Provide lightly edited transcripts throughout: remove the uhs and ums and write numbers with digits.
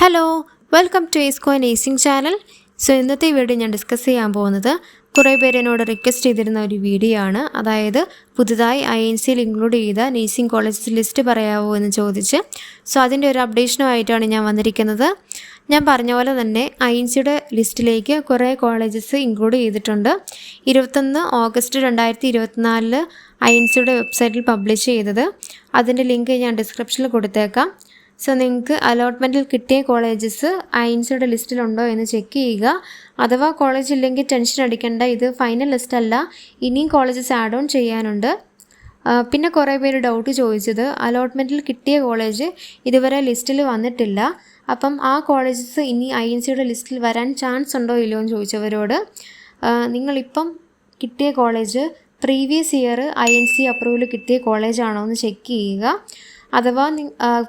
Hello, welcome to Esco nursing channel. So ഇന്നത്തെ video ഞാൻ discuss ചെയ്യാൻ പോകുന്നത് കുറേ പേര് എന്നോട് റിക്വസ്റ്റ് ചെയ്തിരുന്ന ഒരു വീഡിയോ ആണ്. അതായത് പുതുതായി INC-യിൽ ഇൻക്ലൂഡ് ചെയ്ത നേഴ്സിംഗ് കോളേജസ് ലിസ്റ്റ് പറയാമോ എന്ന് ചോദിച്ച്. സോ അതിൻ്റെ ഒരു അപ്ഡേഷനുമായിട്ടാണ് ഞാൻ വന്നിരിക്കുന്നത്. ഞാൻ പറഞ്ഞ പോലെ തന്നെ INC-യുടെ ലിസ്റ്റിലേക്ക് കുറേ കോളേജസ് ഇൻക്ലൂഡ് ചെയ്തിട്ടുണ്ട്. 21 ഓഗസ്റ്റ് 2024 INC-യുടെ വെബ്സൈറ്റിൽ പബ്ലിഷ് ചെയ്തത്. അതിൻ്റെ ലിങ്ക് ഞാൻ ഡിസ്ക്രിപ്ഷനിൽ കൊടുത്തേക്കാം. സോ നിങ്ങൾക്ക് അലോട്ട്മെൻറ്റിൽ കിട്ടിയ കോളേജസ് INC-യുടെ ലിസ്റ്റിലുണ്ടോ എന്ന് ചെക്ക് ചെയ്യുക. അഥവാ കോളേജ് ഇല്ലെങ്കിൽ ടെൻഷൻ അടിക്കേണ്ട, ഇത് ഫൈനൽ ലിസ്റ്റ് അല്ല, ഇനിയും കോളേജസ് ആഡ് ഓൺ ചെയ്യാനുണ്ട്. പിന്നെ കുറേ പേര് ഡൗട്ട് ചോദിച്ചത് അലോട്ട്മെൻറ്റിൽ കിട്ടിയ കോളേജ് ഇതുവരെ ലിസ്റ്റിൽ വന്നിട്ടില്ല, അപ്പം ആ കോളേജസ് ഇനി INC-യുടെ ലിസ്റ്റിൽ വരാൻ ചാൻസ് ഉണ്ടോ ഇല്ലയോ എന്ന് ചോദിച്ചവരോട്, നിങ്ങളിപ്പം കിട്ടിയ college previous year INC approval കിട്ടിയ കോളേജാണോ എന്ന് ചെക്ക് ചെയ്യുക. അഥവാ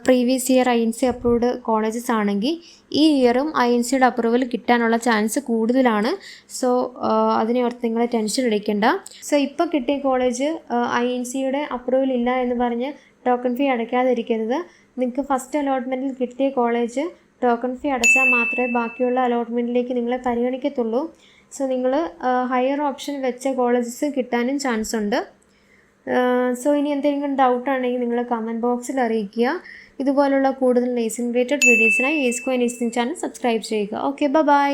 previous year INC approved colleges ആണെങ്കിൽ ഈ ഇയറും INC-യുടെ അപ്രൂവൽ കിട്ടാനുള്ള ചാൻസ് കൂടുതലാണ്. സോ അതിനെ ഓർത്ത് നിങ്ങൾ ടെൻഷൻ അടിക്കേണ്ട. സോ ഇപ്പോൾ കിട്ടിയ കോളേജ് INC-യുടെ അപ്രൂവൽ ഇല്ല എന്ന് പറഞ്ഞ് ടോക്കൺ ഫീ അടയ്ക്കാതിരിക്കരുത്. നിങ്ങൾക്ക് ഫസ്റ്റ് അലോട്ട്മെൻറ്റിൽ കിട്ടിയ കോളേജ് ടോക്കൺ ഫീ അടച്ചാൽ മാത്രമേ ബാക്കിയുള്ള അലോട്ട്മെൻറ്റിലേക്ക് നിങ്ങളെ പരിഗണിക്കത്തുള്ളൂ. സോ നിങ്ങൾ ഹയർ ഓപ്ഷൻ വെച്ച കോളേജസ് കിട്ടാനും ചാൻസ് ഉണ്ട്. സോ ഇനി എന്തെങ്കിലും ഡൗട്ടാണെങ്കിൽ നിങ്ങൾ കമൻറ്റ് ബോക്സിൽ അറിയിക്കുക. ഇതുപോലുള്ള കൂടുതൽ നേഴ്സിംഗ് റിലേറ്റഡ് വീഡിയോസിനായി ഈസ്കോ നേഴ്സിംഗ് ചാനൽ സബ്സ്ക്രൈബ് ചെയ്യുക. Okay, by.